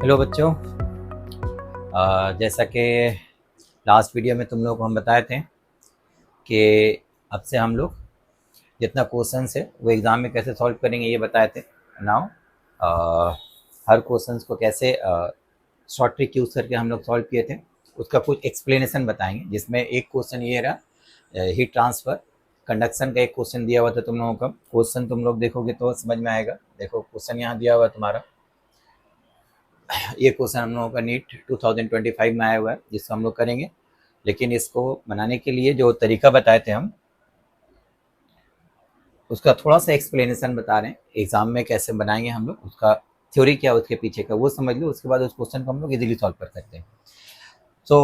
Hello बच्चों। जैसा कि लास्ट वीडियो में तुम लोग को हम बताए थे कि अब से हम लोग जितना क्वेश्चंस है वो एग्ज़ाम में कैसे सॉल्व करेंगे ये बताए थे। नाउ हर क्वेश्चंस को कैसे शॉर्ट ट्रिक यूज़ करके हम लोग सॉल्व किए थे उसका कुछ एक्सप्लेनेशन बताएंगे, जिसमें एक क्वेश्चन ये रहा हीट ट्रांसफ़र कंडक्शन का। एक क्वेश्चन दिया हुआ था तुम लोगों का, क्वेश्चन तुम लोग देखोगे तो समझ में आएगा। देखो क्वेश्चन यहाँ दिया हुआ है तुम्हारा, ये क्वेश्चन हम लोगों का नीट 2025 में आया हुआ है जिसको हम लोग करेंगे। लेकिन इसको बनाने के लिए जो तरीका बताए थे हम, उसका थोड़ा सा एक्सप्लेनेशन बता रहे हैं। एग्जाम में कैसे बनाएंगे हम लोग, उसका थ्योरी क्या है उसके पीछे का वो समझ लो, उसके बाद उस क्वेश्चन को हम लोग इजीली सॉल्व कर सकते हैं। So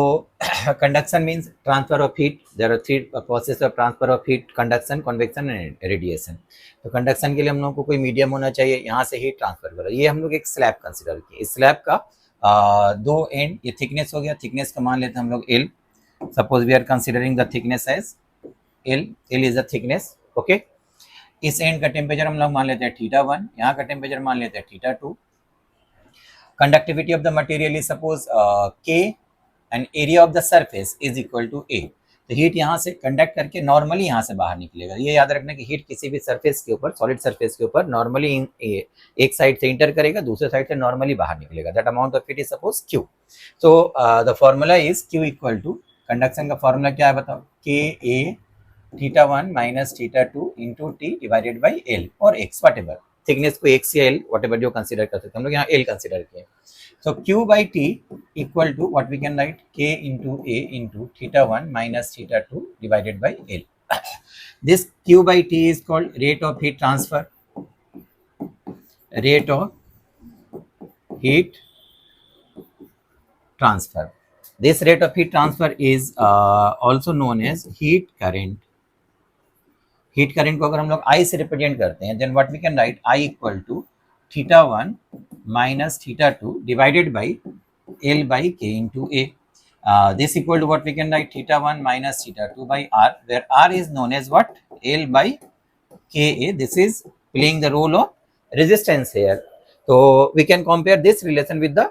conduction means transfer of heat. There are three process of transfer of heat: conduction, convection and radiation. तो कंडक्शन के लिए हम लोग को कोई मीडियम होना चाहिए, यहाँ से हीट ट्रांसफर करो। ये हम लोग एक स्लैब कंसिडर किए। इस स्लैब का दो एंड, ये थिकनेस हो गया, थिकनेस का मान लेते हैं हम लोग L. Suppose we are considering the thickness as L, L is the thickness. Okay, इस एंड का टेम्परेचर हम लोग मान लेते हैं θ1, यहाँ का टेम्परेचर मान लेते हैं θ2। Conductivity of the material is suppose K and area of the surface is equal to A. तो हीट यहाँ से कंडक्ट करके नॉर्मली यहाँ से बाहर निकलेगा। ये याद रखना कि हीट किसी भी सरफेस के ऊपर, सॉलिड सरफेस के ऊपर नॉर्मली एक साइड से इंटर करेगा, दूसरे साइड से नॉर्मली बाहर निकलेगा। That amount of heat is suppose Q. So the formula is Q equal to, conduction का फॉर्मूला क्या है बताओ, K A θ1 minus θ2 into T divided by L और एक्स, वट एवर थिकनेस को एक्स या एल वट एवर जो consider कर सकते हैं हम लोग, यहाँ एल कंसिडर किए। So Q by T equal to what we can write, K into A into θ1 minus θ2 divided by L. This Q by T is called rate of heat transfer. Rate of heat transfer. This rate of heat transfer is also known as heat current. Heat current को अगर हम लोग I से represent करते हैं, then what we can write, I equal to θ1 minus θ2 divided by L by K into A. This equal to what we can write, θ1 minus θ2 by R, where R is known as what, L by Ka. This is playing the role of resistance here. So we can compare this relation with the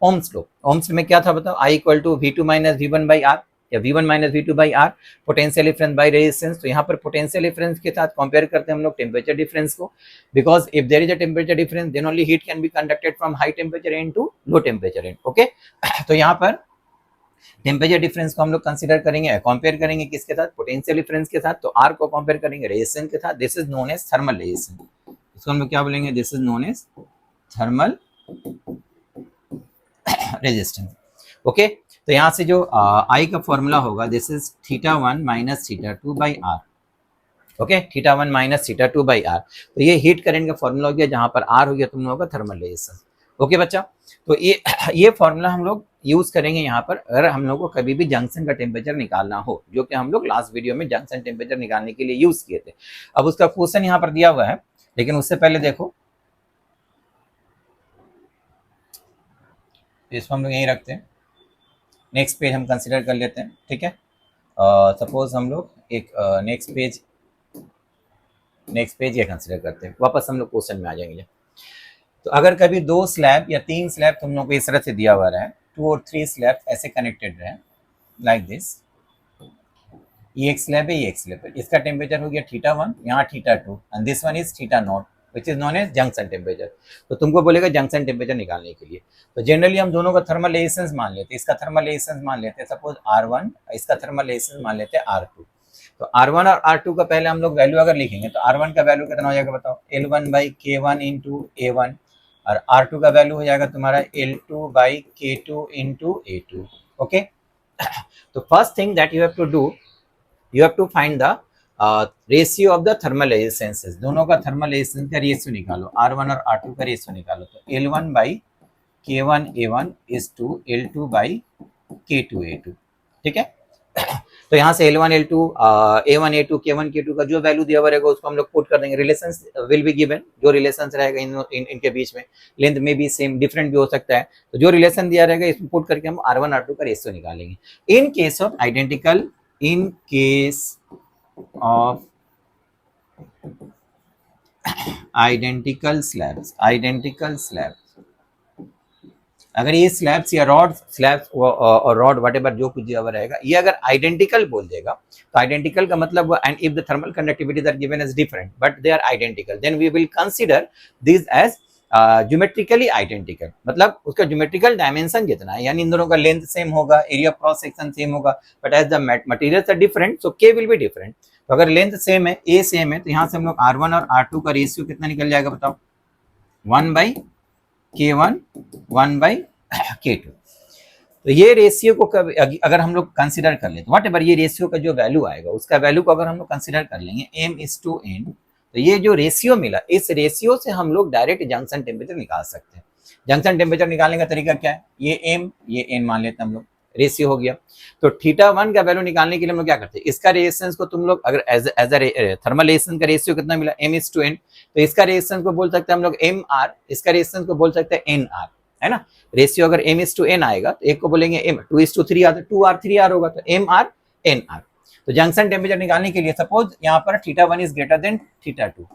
Ohm's law. Ohm's में क्या था बताओ, I equal to V2 minus V1 by R या V1 minus V2 by R, potential difference by resistance. तो यहाँ पर potential difference के साथ कंपेयर करते हैं हम लोग टेम्परेचर डिफरेंस को, because if there is a temperature difference then only heat can be conducted from high temperature end to low temperature end. Okay, तो यहाँ पर टेम्परेचर डिफरेंस को हम लोग कंसीडर करेंगे, कंपेयर करेंगे किसके साथ, पोटेंशियल डिफरेंस के साथ। तो आर को कंपेयर करेंगे रेजिस्टेंस के साथ। This is known as thermal resistance. इसको हम लोग क्या बोलेंगे, this is known as thermal resistance. Okay, तो यहाँ से जो आई का फॉर्मूला होगा, this is θ1 minus θ2 by R. Okay, θ1 minus θ2 by R. तो ये हीट करंट का फॉर्मूला हो गया, जहां पर आर हो गया तुम लोगों का थर्मल रेजिस्टेंस। ओके बच्चा, तो ये फॉर्मूला हम लोग यूज करेंगे यहाँ पर अगर हम लोग को कभी भी जंक्शन का टेम्परेचर निकालना हो, जो कि हम लोग लास्ट वीडियो में जंक्शन टेम्परेचर निकालने के लिए यूज किए थे। अब उसका क्वेश्चन यहाँ पर दिया हुआ है, लेकिन उससे पहले देखो, इसको हम लोग यहीं रखते हैं, नेक्स्ट पेज हम कंसिडर कर लेते हैं। ठीक है, सपोज हम लोग एक नेक्स्ट पेज ये कंसिडर करते हैं, वापस हम लोग क्वेश्चन में आ जाएंगे। तो अगर कभी दो स्लैब या तीन स्लैब तुम लोग को इस तरह से दिया हुआ रहा है, 2 और 3 स्लैब ऐसे कनेक्टेड रहे लाइक दिस, ये एक स्लैब है, ये एक स्लैब है, इसका टेम्परेचर हो गया θ1, यहाँ θ2 and this one is θ0 which is known as junction temperature. तो तुमको बोलेगा जंक्शन टेम्परेचर निकालने के लिए, तो जनरली हम दोनों का थर्मल रेजिस्टेंस मान लेते हैं। इसका थर्मल रेजिस्टेंस मान लेते हैं सपोज R1, इसका थर्मल रेजिस्टेंस मान लेते हैं R2। तो R1 और R2 का पहले हम लोग वैल्यू अगर लिखेंगे तो R1 का वैल्यू कितना हो जाएगा बताओ, L1 by K1 into A1, और R2 का वैल्यू हो जाएगा तुम्हारा L2 by K2 into A2। Okay, तो first thing that you have to do, you have to find the ratio of the thermal resistances। दोनों का थर्मल रेजिस्टेंस का ratio निकालो, R1 और R2 का रेशियो निकालो। तो L1 by K1 A1 is to L2 by K2 A2। ठीक है, तो यहाँ से L1 L2 A1 A2 K1 K2 का जो वैल्यू दिया हुआ रहेगा उसको हम लोग पुट कर देंगे। रिलेशंस विल बी गिवन, जो रिलेशंस रहेगा इनके बीच में, लेंथ में भी सेम डिफरेंट भी हो सकता है, तो जो रिलेशन दिया रहेगा इसमें पुट करके हम R1 R2 का रेशियो निकालेंगे। In case of identical, in case of identical slabs अगर ये स्लैब्स या रॉड स्लैब्स और रॉड वट एवर जो कुछ रहेगा, ये अगर आइडेंटिकल बोल देगा तो आइडेंटिकल का मतलब, and if the thermal conductivities are given as different but they are identical, then we will consider this as geometrically identical, मतलब उसका ज्योमेट्रिकल डायमेंशन जितना है, यानी इन दोनों का लेंथ सेम होगा, एरिया क्रॉस सेक्शन सेम होगा, but as the materials are different so K will be different. तो अगर लेंथ सेम है, ए सेम है, तो यहाँ से हम लोग R1 और R2 का रेशियो कितना निकल जाएगा बताओ, 1/K1 1/K2। तो ये रेशियो को अगर हम लोग कंसिडर कर ले तो वट एवर ये रेशियो का जो वैल्यू आएगा उसका वैल्यू को अगर हम लोग कंसिडर कर लेंगे m/n, तो ये जो रेशियो मिला इस रेशियो से हम लोग डायरेक्ट जंक्शन टेम्परेचर निकाल सकते हैं। जंक्शन टेम्परेचर निकालने का तरीका क्या है, ये m ये n मान लेते हैं हम लोग, रेशियो हो गया। तो θ1 का वैल्यू निकालने के लिए हम लोग क्या करते हैं, इसका रेजिस्टेंस को तुम लोग अगर एज थर्मल रेजिस्टेंस का रेशियो कितना मिला m/n, तो इसका रेजिस्टेंस को बोल सकते हैं हम लोग mr, इसका रेजिस्टेंस को बोल सकते हैं nr, है ना। रेशियो अगर m/n आएगा तो एक को बोलेंगे m, 2:3 आता है, 2r 3r होगा, तो mr nr। तो जंक्शन टेम्परेचर निकालने के लिए सपोज यहाँ पर θ1 is greater than θ2,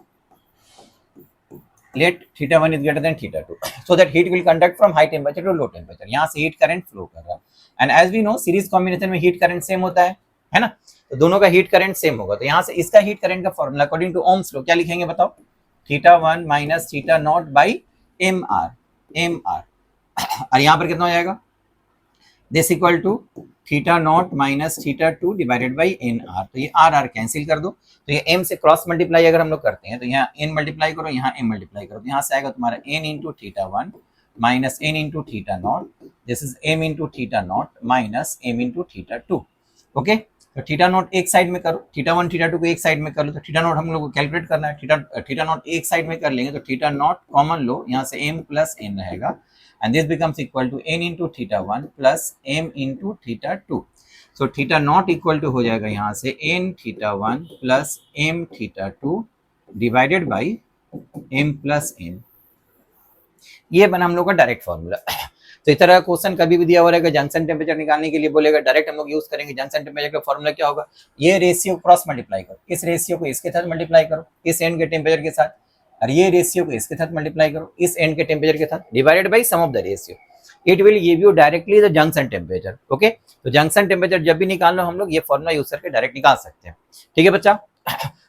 let θ1 is greater than θ2 so that heat will conduct from high temperature to low temperature। यहाँ से हीट करंट फ्लो कर रहा है, and as we know series combination में हीट करंट सेम होता है ना, तो दोनों का हीट करंट सेम होगा। तो यहाँ से इसका हीट करंट का formula according to Ohm's law क्या लिखेंगे बताओ, θ1 माइनस θ0 बाई mr, और यहाँ पर कितना हो जाएगा, this equal to θ0 minus θ2 divided by nr। तो ये r कैंसिल कर दो, तो ये m से क्रॉस मल्टीप्लाई अगर हम लोग करते हैं तो यहाँ n मल्टीप्लाई करो, यहाँ m मल्टीप्लाई करो, तो यहाँ से आएगा तुम्हारा n into θ1 minus n into θ0, this is m into θ0 minus m into θ2। Okay, तो θ0 एक साइड में करो, θ1 θ2 को एक साइड में कर लो, तो θ0 हम लोग को कैलकुलेट करना है, θ0 एक साइड में कर लेंगे तो θ0 कॉमन लो, यहाँ से m प्लस n रहेगा, and this becomes equal to n into θ1 plus m into θ2। so θ0 equal to हो जाएगा यहाँ से n θ1 plus m θ2 divided by m plus n। ये बना हम लोग का डायरेक्ट फॉर्मूला। तो इस तरह का क्वेश्चन कभी भी दिया हुआ रहेगा, जंक्शन टेम्परेचर निकालने के लिए बोलेगा, डायरेक्ट हम लोग यूज करेंगे। जंक्शन टेम्परेचर का फॉर्मूला क्या होगा, ये रेशियो क्रॉस मल्टीप्लाई करो, इस रेशियो को इसके साथ मल्टीप्लाई करो इस एंड के टेम्परेचर के साथ, और ये रेशियो को इसके साथ मल्टीप्लाई करो इस एंड के टेम्परेचर के साथ, divided by sum of the ratio, it will give you directly the junction temperature. Okay, तो जंक्शन टेम्परेचर जब भी निकालना हम लोग ये फॉर्मूला यूज करके डायरेक्ट निकाल सकते हैं। ठीक है बच्चा,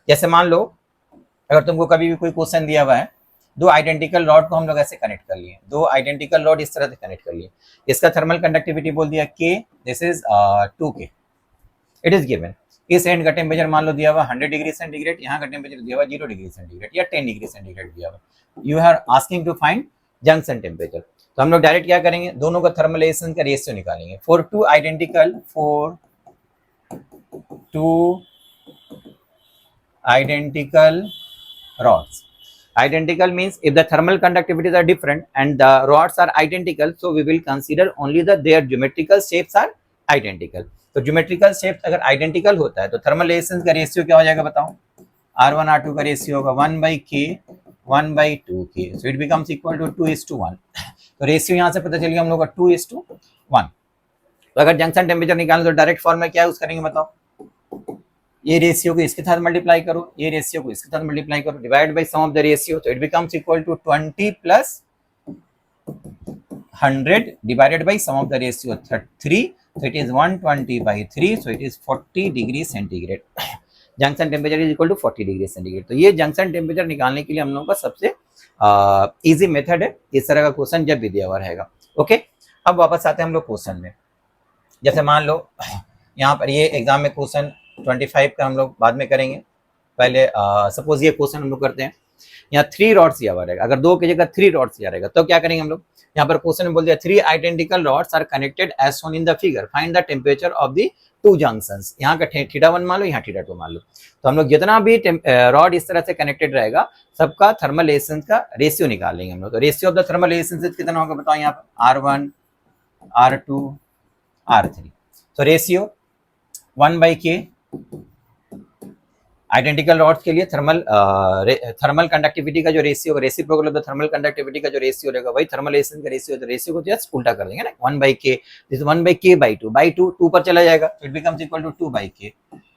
जैसे मान लो अगर तुमको कभी भी कोई क्वेश्चन दिया हुआ है, दो आइडेंटिकल रॉड को हम लोग ऐसे कनेक्ट कर लिए, दो आइडेंटिकल रॉड इस तरह से कनेक्ट कर लिए, इसका थर्मल कंडक्टिविटी बोल दिया K, this is 2K, it is given. इस एंड का टेम्परेचर मान लो दिया हुआ 100 डिग्री सेंटीग्रेड, यहाँ का टेम्परेचर दिया हुआ 0 डिग्री सेंटीग्रेड या 10 डिग्री सेंटीग्रेड दिया हुआ, you are asking to find junction temperature. तो हम लोग डायरेक्ट क्या करेंगे, दोनों का थर्मल रेजिस्टेंस का रेशियो निकालेंगे। For two identical rods, identical means if the thermal conductivities are different and the rods are identical, so we will consider only the their geometrical shapes are identical। तो geometrical shapes अगर identical होता है तो thermal resistance का ratio क्या हो जाएगा बताओ, R1 R2 का रेशियो होगा 1/K 1/2K, so it becomes equal to 2:1। तो रेशियो यहाँ से पता चल गया हम लोग का 2:1। तो अगर जंक्शन टेम्परेचर निकालना तो डायरेक्ट फॉर्मूला क्या यूज करेंगे बताओ, ये रेशियो को इसके साथ मल्टीप्लाई करो, ये रेशियो को इसके साथ मल्टीप्लाई करो, divide by sum of the ratio, तो it becomes equal to 20 plus 100 divided by sum of the ratio 3, so it is 120/3, so it is 40 degree centigrade. Junction temperature is equal to 40 degree centigrade. तो ये junction temperature निकालने के लिए हम लोगों का सबसे इजी मेथड है, इस तरह का क्वेश्चन जब भी दिया हुआ रहेगा। ओके, अब वापस आते हैं हम लोग क्वेश्चन में। जैसे मान लो यहाँ पर ये एग्जाम में क्वेश्चन 25 का हम लोग बाद में करेंगे, पहले सपोज ये क्वेश्चन हम लोग करते हैं, यहाँ 3 रॉड्स दिया हुआ रहेगा, अगर 2 की जगह 3 रॉड्स दिया रहेगा तो क्या करेंगे हम लोग, यहाँ पर क्वेश्चन में बोल दिया 3 identical rods are connected as shown in the figure, find the temperature of the 2 junctions. यहाँ का θ1 मान लो, यहाँ θ2 मान लो, तो हम लोग जितना भी रॉड इस तरह से कनेक्टेड रहेगा सबका थर्मल रेजिस्टेंस का रेशियो निकाल लेंगे हम लोग। तो ratio of the thermal resistance कितना होगा बताओ, यहाँ पर R1 R2 R3, तो रेशियो 1/K। आइडेंटिकल रॉड्स के लिए थर्मल कंडक्टिविटी का जो रेशियो होगा, reciprocal of the thermal conductivity का जो रेशियो रहेगा वही थर्मल रेजिस्टेंस का रेशियो, तो रेशियो को जस्ट उल्टा कर देंगे ना, 1/K, दिस 1/K/2 2 पर चला जाएगा, तो it becomes equal to 2/K,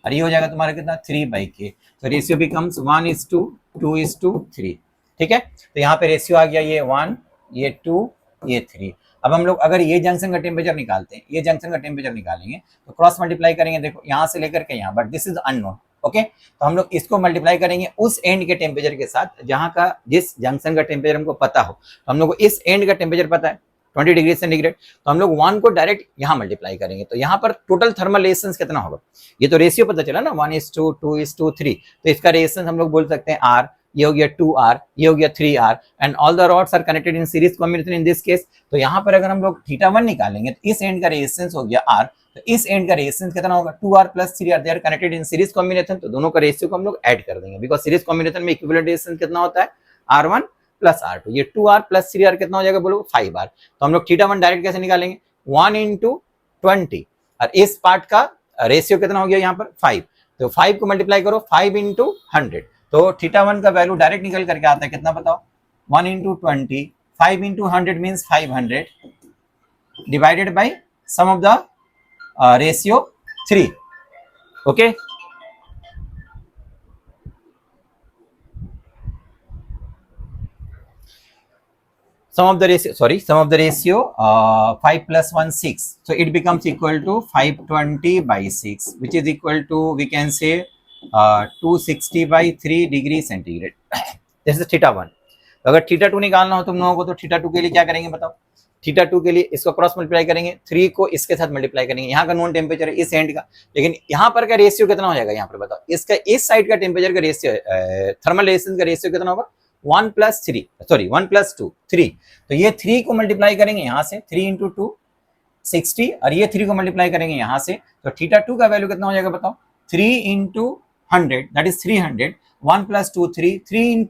और ये हो जाएगा तुम्हारा कितना 3/K, तो रेशियो बिकम्स 1:2 2:3। ठीक है, तो यहाँ पे रेशियो आ गया ये 1 ये 2 ये 3। अब हम लोग अगर ये जंक्शन का टेम्परेचर निकालते हैं, ये जंक्शन का टेम्परेचर निकालेंगे तो क्रॉस मल्टीप्लाई करेंगे, देखो यहाँ से लेकर के यहाँ, but this is unknown. Okay, तो हम लोग इसको मल्टीप्लाई करेंगे उस एंड के टेम्परेचर के साथ जहां का जिस जंक्शन का टेम्परेचर हमको पता हो। तो हम लोग को इस एंड का टेम्परेचर पता है 20 डिग्री सेंटीग्रेड, तो हम लोग 1 को डायरेक्ट यहाँ मल्टीप्लाई करेंगे, तो यहाँ पर टोटल थर्मल रेजिस्टेंस कितना होगा, ये तो रेशियो पता चला ना 1:2, 2:3, तो इसका रेजिस्टेंस हम लोग बोल सकते हैं R, ये हो गया 2R, ये हो गया 3R, and all the rods are connected in series combination in this case. तो यहाँ पर अगर हम लोग θ1 निकालेंगे तो इस एंड का रेजिस्टेंस हो गया R, तो इस एंड का रेजिस्टेंस कितना होगा 2R + 3R, they are connected in series combination, तो दोनों का रेशियो को हम लोग ऐड कर देंगे, बिकॉज सीरीज कॉम्बिनेशन में इक्विवेलेंट रेजिस्टेंस कितना होता है R1 + R2, ये 2R + 3R कितना हो जाएगा बोलो 5R। तो हम लोग θ1 डायरेक्ट कैसे निकालेंगे 1 × 20, और इस पार्ट का रेशियो कितना हो गया यहाँ पर 5, तो 5 को मल्टीप्लाई करो 5 × 100, तो θ1 का वैल्यू डायरेक्ट निकल करके आता है कितना बताओ 1 × 20, 5 × 100 means 500 divided by sum of the ratio 3। Okay, sum of the ratio 5 + 1 6, so it becomes equal to 520/6, which is equal to, we can say, 260/3 degree centigrade. This is θ1। अगर θ2 निकालना हो तुम लोगों को, तो θ2 के लिए क्या करेंगे बताओ, θ2 के लिए इसको क्रॉस मल्टीप्लाई करेंगे, 3 को इसके साथ मल्टीप्लाई करेंगे, यहाँ का नॉन टेम्परेचर है इस एंड का, लेकिन यहाँ पर का रेशियो कितना हो जाएगा, यहाँ पर बताओ इसका इस साइड का टेम्परेचर का रेशियो, थर्मल रेजिस्टेंस का रेशियो कितना होगा 1 + 2 3, तो ये 3 को मल्टीप्लाई करेंगे यहाँ से, 3 × 2 60, और ये 3 को मल्टीप्लाई करेंगे यहाँ से, तो θ2 का वैल्यू कितना हो जाएगा बताओ 3 × 100 दैट इज 300, 1 + 2 3, 3 ×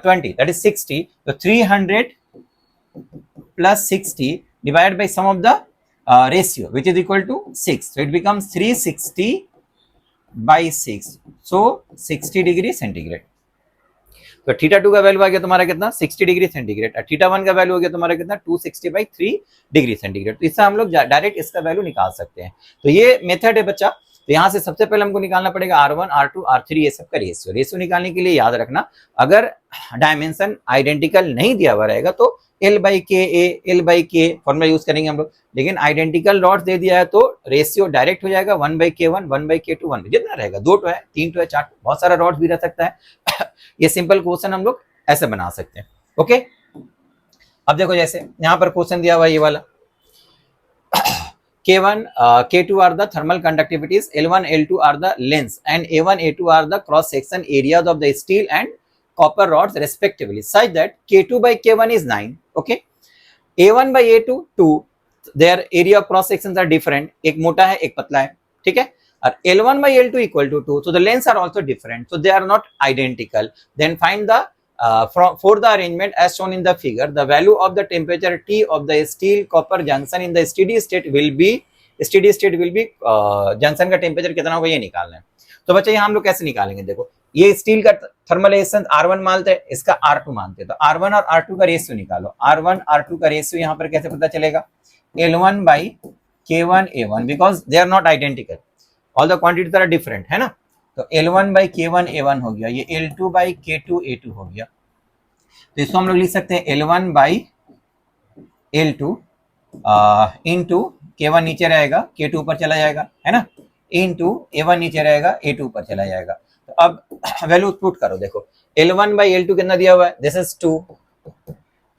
20 दैट इज 60, तो 300 + 60 divided by sum of the ratio, which is equal to 6, so it becomes 360/6, so 60 degree centigrade. तो θ2 का वैल्यू आ गया तुम्हारा कितना 60 डिग्री सेंटीग्रेड, और θ1 का वैल्यू हो गया तुम्हारा कितना 260/3 डिग्री सेंटीग्रेड। तो इससे हम लोग डायरेक्ट इसका वैल्यू निकाल सकते हैं। तो ये मेथड है बच्चा। तो यहाँ से सबसे पहले हमको निकालना पड़ेगा R1, R2, R3 ये सब का रेशियो निकालने के लिए याद रखना, अगर डायमेंशन आइडेंटिकल नहीं दिया हुआ रहेगा तो L/Ka फॉर्मूला यूज करेंगे हम लोग, लेकिन आइडेंटिकल डॉट्स दे दिया है तो रेशियो डायरेक्ट हो जाएगा 1/K1, 1/K2, 1 जितना रहेगा, 2 तो है, 3 तो है, 4, बहुत सारा डॉट्स भी रह सकता है। ये सिंपल क्वेश्चन हम लोग ऐसे बना सकते हैं। ओके, अब देखो जैसे यहाँ पर क्वेश्चन दिया हुआ है ये वाला, K1, K2 are the thermal conductivities, L1, L2 are the lengths, and A1, A2 are the cross section areas of the steel and copper rods respectively, such that K2/K1 is 9. Okay, A1/A2 2, their area of cross sections are different, एक मोटा है एक पतला है, ठीक है, और L1/L2 equal to 2, so the lengths are also different, so they are not identical. Then find the for the arrangement as shown in the figure, the value of the temperature T of the steel copper junction in the steady state will be junction का temperature कितना होगा ये निकालना है। तो बच्चे यहाँ हम लोग कैसे निकालेंगे, देखो ये स्टील का थर्मल रेजिस्टेंस R1 मानते हैं, इसका R2 मानते हैं, तो R1 और R2 का रेशियो निकालो। R1 R2 का रेशियो यहाँ पर कैसे पता चलेगा, L1/K1 A1, because they are not identical, all the quantities are different, है ना। तो L1/K1 A1 हो गया, ये L2/K2 A2 हो गया, तो इसको हम लोग लिख सकते हैं L1/L2 इंटू K1 नीचे रहेगा, K2 ऊपर चला जाएगा, है ना, इंटू A1 नीचे रहेगा, A2 ऊपर चला जाएगा। तो अब वैल्यू पुट करो, देखो L1/L2 कितना दिया हुआ है, दिस इज 2,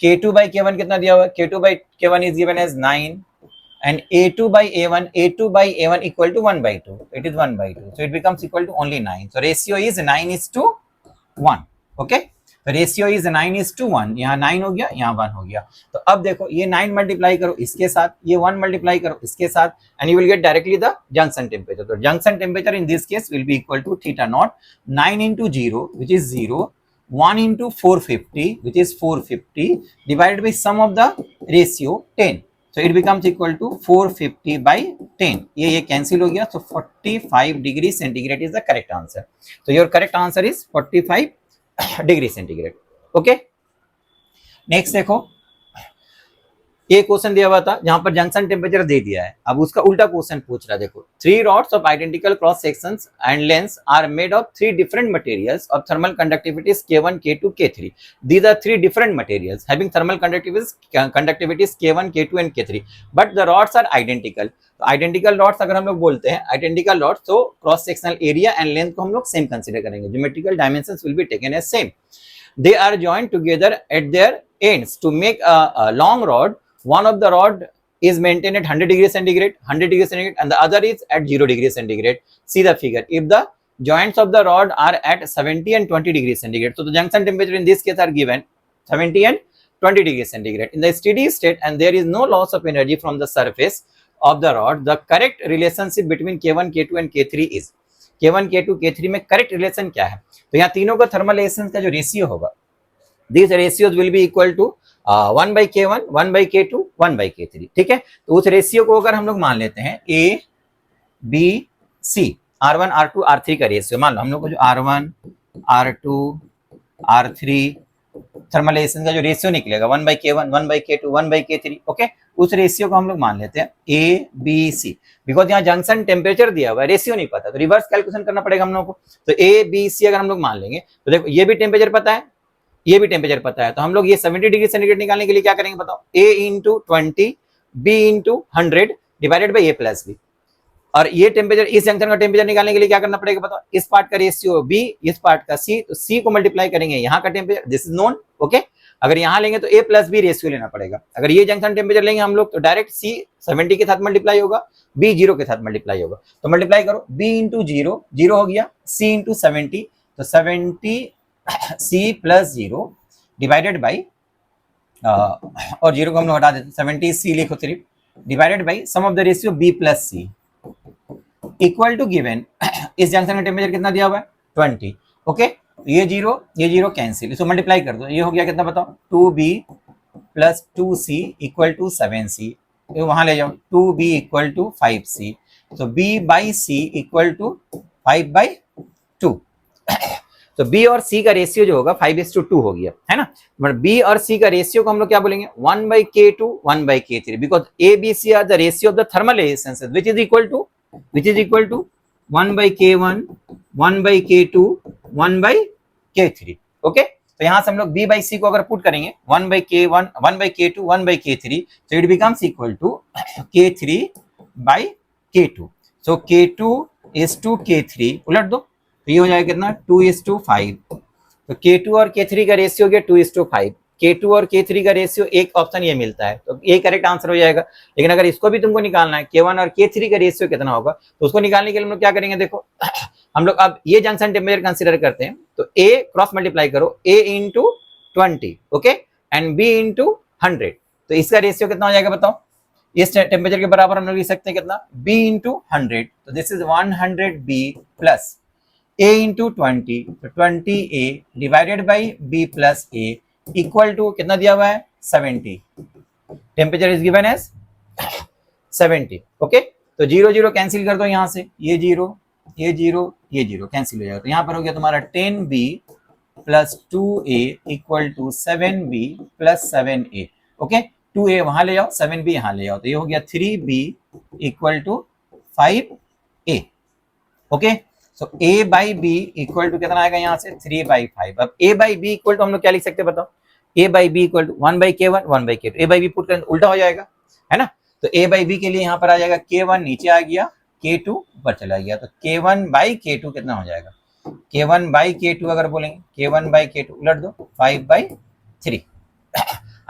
K2/K1 कितना दिया हुआ है, K2/K1 is given as 9, and A2/A1 equal to 1/2, it is 1/2, so it becomes equal to only 9, so ratio is 9:1. okay, तो रेशियो इज 9:1, यहाँ 9 हो गया, यहाँ 1 हो गया। तो अब देखो ये 9 मल्टीप्लाई करो इसके साथ, ये 1 मल्टीप्लाई करो इसके साथ, and you will get directly the junction temperature. तो junction temperature in this case will be equal to θ0 9 × 0 which is 0, 1 × 450 which is 450 divided by sum of the ratio 10, so it becomes equal to 450/10, ये cancel हो गया, so 45 degree centigrade is the correct answer. तो your correct answer is 45 degree centigrade. Okay, next देखो, एक question दिया हुआ था जहां पर जंक्शन टेम्परेचर दे दिया है, अब उसका उल्टा क्वेश्चन पूछ रहा है। देखो, 3 rods of identical cross sections and lengths are made of 3 different materials of thermal conductivities K1, K2, K3. These are 3 different materials having thermal conductivities K1, K2 and K3, but the rods are identical. तो identical rods अगर हम लोग बोलते हैं identical rods, तो cross sectional area and length को हम लोग सेम कंसिडर करेंगे, geometrical dimensions will be taken as same. They are joined together at their ends to make a long rod. One of the rod is maintained at 100 degrees centigrade, 100 degrees centigrade, and the other is at 0 degrees centigrade. See the figure. If the joints of the rod are at 70 and 20 degrees centigrade, so the junction temperature in this case are given 70 and 20 degrees centigrade. In the steady state, and there is no loss of energy from the surface of the rod, the correct relationship between K1, K2 and K3 is. K1, K2, K3 में correct relation क्या है? तो यहाँ तीनों का thermal resistance का जो ratio होगा, these ratios will be equal to 1 by K1, 1 by K2, 1 by K3. ठीक है, तो उस रेशियो को अगर हम लोग मान लेते हैं A, B, C, R1, R2, R3 का रेशियो मान लो, हम लोग को जो R1, R2, R3 thermal resistance का जो रेशियो निकलेगा 1 by K1, 1 by K2, 1 by K3, okay, उस रेशियो को हम लोग मान लेते हैं A, B, C, बिकॉज यहाँ जंक्शन टेम्परेचर दिया हुआ है, रेशियो नहीं पता, तो रिवर्स कैलकुलेशन करना पड़ेगा हम लोग को. तो A, B, C अगर हम लोग मान लेंगे तो देखो ये भी टेम्परेचर पता है, ये भी टेम्परेचर पता है, तो हम लोग ये 70 डिग्री सेंटीग्रेड निकालने के लिए क्या करेंगे बताओ, A into 20 B into 100 divided by A plus B. और ये टेम्परेचर, इस जंक्शन का टेम्परेचर निकालने के लिए क्या करना पड़ेगा बताओ, इस पार्ट का रेशियो B, इस पार्ट का C, तो C को मल्टीप्लाई करेंगे यहाँ का temperature, this is known, okay. अगर यहाँ लेंगे तो A प्लस B रेशियो लेना पड़ेगा. अगर ये जंक्शन टेम्परेचर लेंगे हम लोग तो डायरेक्ट C 70 के साथ मल्टीप्लाई होगा, B 0 के साथ मल्टीप्लाई होगा, तो मल्टीप्लाई करो, B इंटू 0, 0 हो गया, C इंटू 70, तो 70 C प्लस 0 डिवाइडेड बाई और 0 को हम लोग हटा देते, 70 C लिखो सिर्फ, divided by sum of the ratio B plus C equal to given इस जंक्शन का टेम्परेचर कितना दिया हुआ है 20, ओके. ये 0 कैंसिल, इसको मल्टीप्लाई कर दो, ये हो गया कितना बताओ 2B plus 2C equal to 7C, वहां ले जाओ 2B इक्वल टू 5C, तो B by C equal to 5 by 2. तो B और C का रेशियो जो होगा 5:2 हो गया, है ना. बट B और C का रेशियो को हम लोग क्या बोलेंगे 1 by K2, 1 by K3, because A, B, C are the ratio of the thermal resistances which is equal to 1 by K1, 1 by K2, 1 by K3, okay. तो यहां से हम लोग B by C को अगर पुट करेंगे 1 by K1, 1 by K2, 1 by K3, तो it becomes equal to K3 by K2. So K2 is to K3, उलट दो तो ये हो जाएगा कितना 2:5. तो K2 और K3 का रेशियो हो गया 2:5. K2 और K3 का रेशियो एक ऑप्शन ये मिलता है, तो ये करेक्ट आंसर हो जाएगा. लेकिन अगर इसको भी तुमको निकालना है K1 और K3 का रेशियो कितना होगा, तो उसको निकालने के लिए हम लोग क्या करेंगे, देखो हम लोग अब ये जंक्शन टेम्परेचर कंसीडर करते हैं, तो A क्रॉस मल्टीप्लाई करो, A into 20, okay, and B into 100, तो इसका रेशियो कितना हो जाएगा बताओ. इस टेम्परेचर के बराबर हम लोग लिख सकते हैं कितना B इंटू 100, तो this is 100B plus A into 20, तो 20A divided by B plus A equal to कितना दिया हुआ है 70. Temperature is given as 70, okay. तो 0 0 कैंसिल कर दो यहाँ से, ये 0 ये 0 ये 0 कैंसिल हो जाएगा, तो यहाँ पर हो गया तुम्हारा 10B plus 2A equal to 7B plus 7A, okay. 2A वहां ले जाओ, 7B यहाँ ले जाओ, तो ये हो गया 3B equal to 5A, okay. So A by B equal to कितना आएगा यहाँ से 3/5. अब A by B equal to हम लोग क्या लिख सकते हैं बताओ, A by B equal to 1 by K1, 1 by K2, A by B put कर उल्टा हो जाएगा, है ना. तो A बाई B के लिए यहाँ पर आ जाएगा K1 नीचे आ गया, K2 ऊपर चला गया, तो K1 बाई K2 कितना हो जाएगा, K1 बाई K2 अगर बोलेंगे K1 बाई K2 उलट दो 5/3.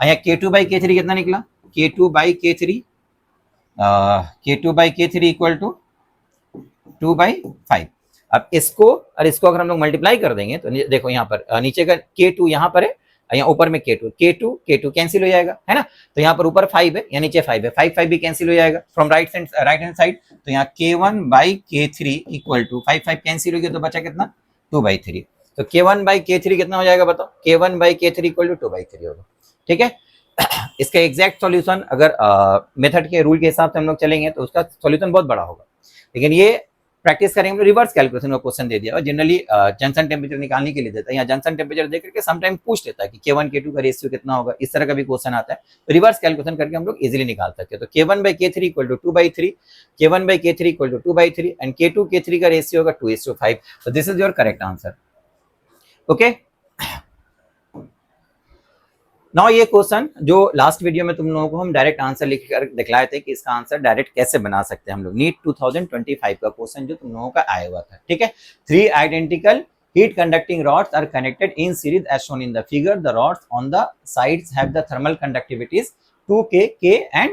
यहाँ K2 बाई K3 कितना निकला, K2 by K3 equal to 2/5. अब इसको और इसको अगर हम लोग मल्टीप्लाई कर देंगे तो देखो यहाँ पर नीचे का K2 यहाँ पर है, यहाँ ऊपर में K2 कैंसिल हो जाएगा, है ना. तो यहाँ पर ऊपर 5 है, यहाँ नीचे 5 है, 5 भी कैंसिल हो जाएगा फ्रॉम राइट हैंड साइड. तो यहाँ K1 by K3 equal to 5 cancel हो गया, तो बचा कितना 2/3. तो K1 बाई K3 कितना हो जाएगा बताओ, K1 by K3 equal to 2/3 होगा, ठीक है. इसका एग्जैक्ट सॉल्यूशन अगर मेथड के रूल के हिसाब से हम लोग चलेंगे तो उसका सॉल्यूशन बहुत बड़ा होगा, लेकिन ये प्रैक्टिस करेंगे, रिवर्स कैलकुलेशन का क्वेश्चन दे दिया और जनरली जंक्शन टेम्परेचर निकालने के लिए देता है, या जंक्शन टेम्परेचर देकर के समटाइम पूछ लेता है कि K1 K2 का रेशियो कितना होगा, इस तरह का भी क्वेश्चन आता है। तो रिवर्स कैलकुलेशन करके हम लोग इजीली निकाल सकते हैं। तो K1 by K3 equal to 2/3, K1 by K3 equal to 2/3 and K2 K3 का रेशियो होगा 2:5। तो this is your correct answer. Okay, now ये क्वेश्चन जो लास्ट वीडियो में तुम लोगों को हम डायरेक्ट आंसर लिख कर दिखलाए थे कि इसका आंसर डायरेक्ट कैसे बना सकते हैं हम लोग, नीट 2025 का क्वेश्चन जो तुम लोगों का आया हुआ था, ठीक है। 3 identical heat conducting rods are connected in series as shown in the figure. The rods on the sides have the thermal conductivities 2K, K and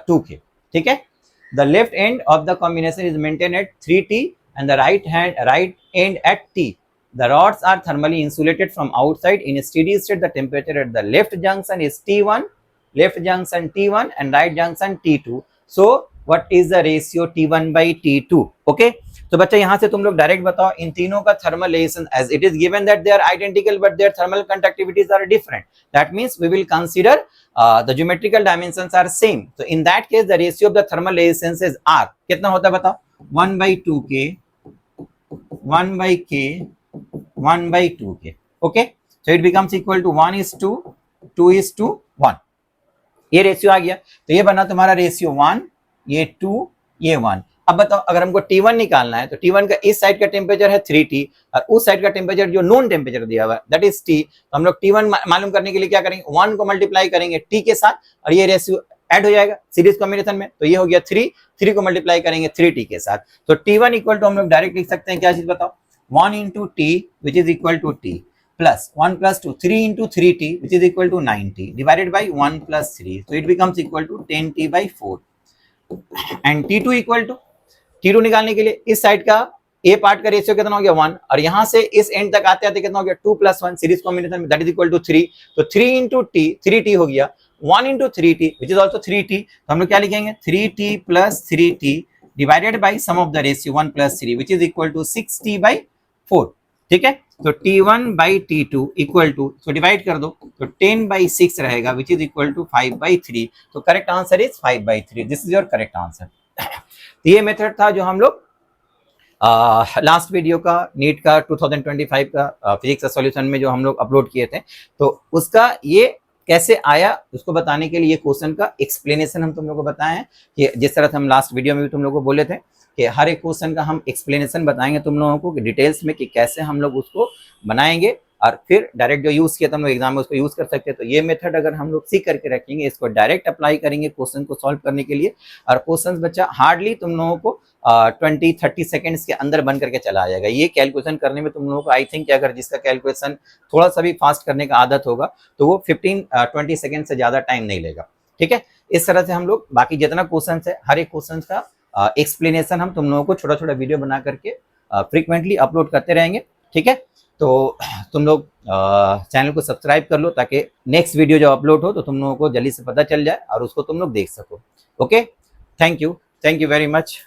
2K, ठीक है। The left end of the combination is maintained at 3T and the right end at T. The rods are thermally insulated from outside. In steady state, the temperature at the left junction is T1, and right junction T2. So, what is the ratio T1 by T2? Okay. तो बच्चा यहाँ से तुम लोग direct बताओ इन तीनों का thermal resistance, as it is given that they are identical but their thermal conductivities are different. That means we will consider the geometrical dimensions are same. So in that case, the ratio of the thermal resistance is R. कितना होता है बताओ? 1/2K, 1/K, 1/2K. Okay, so it becomes equal to 1:2:1. ये ratio आ गया, तो ये बना तुम्हारा रेशियो 1, ये 2, ये 1। अब बताओ अगर हमको T1 निकालना है तो T1 का इस साइड का टेम्परेचर है 3T और उस साइड का टेम्परेचर जो नोन टेम्परेचर दिया हुआ है दैट इज T। तो हम लोग T1 मालूम करने के लिए क्या करेंगे, 1 को मल्टीप्लाई करेंगे T के साथ और ये रेशियो ऐड हो जाएगा सीरीज कॉम्बिनेशन में, तो ये हो गया 3 को मल्टीप्लाई करेंगे 3T के साथ। तो T1 इक्वल टू हम लोग डायरेक्ट लिख सकते हैं क्या चीज बताओ, 1 into T which is equal to T plus 1 plus 2, 3 into 3T which is equal to 9T divided by 1 plus 3. So it becomes equal to 10T by 4 and T2 equal to, T2 निकालने के लिए इस side का ए part का ratio कितना हो गया 1 और यहां से इस एंड तक आते आते कितना हो गया 2 + 1 सीरीज कॉम्बिनेशन में दैट इज इक्वल टू 3। तो 3 into T, 3T हो गया, 1 into 3T which is also 3T। तो हम लोग क्या लिखेंगे 3T plus 3T divided by sum of the ratio 1 plus 3 which is equal to 6T by 4, ठीक है। तो T1 by T2 equal to, तो डिवाइड कर दो तो 10 by 6 रहेगा विच इज इक्वल टू 5/3। तो correct answer is 5/3। This is your correct answer. तो ये मेथड था जो हम लोग लास्ट वीडियो का नीट का 2025 का फिजिक्स का सॉल्यूशन में जो हम लोग अपलोड किए थे, तो उसका ये कैसे आया उसको बताने के लिए क्वेश्चन का एक्सप्लेनेशन हम तुम लोगों को बताए हैं कि जिस तरह से हम लास्ट वीडियो में भी तुम लोगों को बोले थे कि हर एक क्वेश्चन का हम एक्सप्लेनेशन बताएंगे तुम लोगों को डिटेल्स में कि कैसे हम लोग उसको बनाएंगे और फिर डायरेक्ट जो यूज किया था हम लोग एग्जाम में उसको यूज कर सकते हैं। तो ये मेथड अगर हम लोग सीख करके रखेंगे, इसको डायरेक्ट अप्लाई करेंगे क्वेश्चन को सॉल्व करने के लिए, और क्वेश्चन बच्चा हार्डली तुम लोगों को 20-30 सेकेंड्स के अंदर बन करके चला आ जाएगा। ये कैलकुलेशन करने में तुम लोगों को आई थिंक अगर जिसका कैलकुलेशन थोड़ा सा भी फास्ट करने का आदत होगा तो वो 15-20 सेकेंड से ज्यादा टाइम नहीं लेगा, ठीक है। इस तरह से हम लोग बाकी जितना क्वेश्चन है हर एक क्वेश्चन का एक्सप्लेनेशन हम तुम लोगों को छोटा छोटा वीडियो बना करके फ्रीक्वेंटली अपलोड करते रहेंगे, ठीक है। तो तुम लोग चैनल को सब्सक्राइब कर लो ताकि नेक्स्ट वीडियो जब अपलोड हो तो तुम लोगों को जल्दी से पता चल जाए और उसको तुम लोग देख सको। Okay, thank you very much.